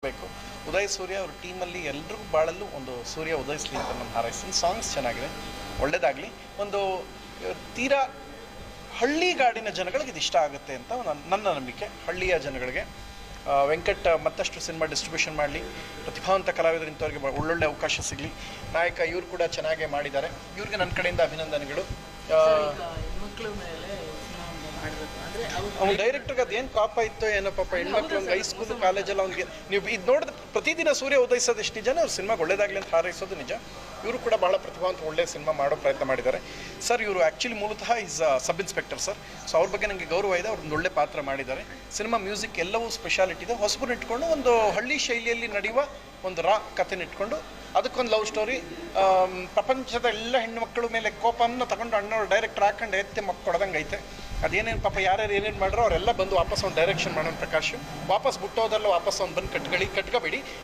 ಬೇಕು. ಉದಯ್ ಸೂರ್ಯ ಅವ್ರ ಟೀಮಲ್ಲಿ ಎಲ್ರಿಗೂ ಬಾಳಲ್ಲೂ ಒಂದು ಸೂರ್ಯ ಉದಯಿಸ್ಲಿ ಅಂತ ನಾನು ಹಾರೈಸ್ತೀನಿ. ಸಾಂಗ್ಸ್ ಚೆನ್ನಾಗಿದೆ, ಒಳ್ಳೇದಾಗಲಿ. ಒಂದು ತೀರಾ ಹಳ್ಳಿಗಾಡಿನ ಜನಗಳಿಗೆ ಇದು ಇಷ್ಟ ಆಗುತ್ತೆ ಅಂತ ನನ್ನ ನಂಬಿಕೆ. ಹಳ್ಳಿಯ ಜನಗಳಿಗೆ ವೆಂಕಟ್ ಮತ್ತಷ್ಟು ಸಿನಿಮಾ ಡಿಸ್ಟ್ರಿಬ್ಯೂಷನ್ ಮಾಡಲಿ, ಪ್ರತಿಭಾವಂತ ಕಲಾವಿದರಿಂಥವ್ರಿಗೆ ಒಳ್ಳೊಳ್ಳೆ ಅವಕಾಶ ಸಿಗಲಿ. ನಾಯಕ ಇವರು ಕೂಡ ಚೆನ್ನಾಗೇ ಮಾಡಿದ್ದಾರೆ, ಇವ್ರಿಗೆ ನನ್ನ ಕಡೆಯಿಂದ ಅಭಿನಂದನೆಗಳು. ಅವ್ನು ಡೈರೆಕ್ಟರ್ಗೆ ಅದೇನು ಪಾಪ ಇತ್ತು ಏನೋ ಪಾಪ, ಹೆಣ್ಮಕ್ಳು ಒಂದು ಹೈಸ್ಕೂಲ್ ಕಾಲೇಜಲ್ಲಿ ಅವ್ನಿಗೆ ನೀವು ಇದು ನೋಡಿದ್ರೆ ಪ್ರತಿದಿನ ಸೂರ್ಯ ಉದಯಿಸೋದು ಎಷ್ಟು ನಿಜನೇ, ಅವ್ರು ಸಿನಿಮಾಗೆ ಒಳ್ಳೇದಾಗಲಿ ಅಂತ ಹಾರೈಸೋದು ನಿಜ. ಇವರು ಕೂಡ ಭಾಳ ಪ್ರತಿಭಾವಂತ ಒಳ್ಳೆ ಸಿನಿಮಾ ಮಾಡೋ ಪ್ರಯತ್ನ ಮಾಡಿದ್ದಾರೆ ಸರ್. ಇವರು ಆ್ಯಕ್ಚುಲಿ ಮೂಲತಃ is sub inspector sir. So ಅವ್ರ ಬಗ್ಗೆ ನನಗೆ ಗೌರವ ಇದೆ, ಅವ್ರದ್ದು ಒಳ್ಳೆ ಪಾತ್ರ ಮಾಡಿದ್ದಾರೆ. ಸಿನಿಮಾ ಮ್ಯೂಸಿಕ್ ಎಲ್ಲವೂ ಸ್ಪೆಷಾಲಿಟಿ ಇದೆ. ಹೊಸಬರು ಇಟ್ಕೊಂಡು ಒಂದು ಹಳ್ಳಿ ಶೈಲಿಯಲ್ಲಿ ನಡೆಯುವ ಒಂದು ಕಥೆನ ಇಟ್ಕೊಂಡು ಅದಕ್ಕೊಂದು ಲವ್ ಸ್ಟೋರಿ. ಪ್ರಪಂಚದ ಎಲ್ಲ ಹೆಣ್ಣುಮಕ್ಕಳ ಮೇಲೆ ಕೋಪವನ್ನು ತಗೊಂಡು ಅಣ್ಣವ್ರು ಡೈರೆಕ್ಟರ್ ಹಾಕೊಂಡು ಎತ್ತೆ ಕೊಡದಂಗೆ ಐತೆ. ಅದೇನೇನು ಪಾಪ ಯಾರ್ಯಾರು ಏನೇನು ಮಾಡ್ರೋ ಅವರೆಲ್ಲ ಬಂದು ವಾಪಸ್ ಒಂದು ಡೈರೆಕ್ಷನ್ ಮಾಡೋಣ. ಪ್ರಕಾಶ್ ವಾಪಸ್ ಬಿಟ್ಟೋದಲ್ಲ, ವಾಪಸ್ ಅವ್ನು ಬಂದು ಕಟ್ಕೋಬೇಡಿ.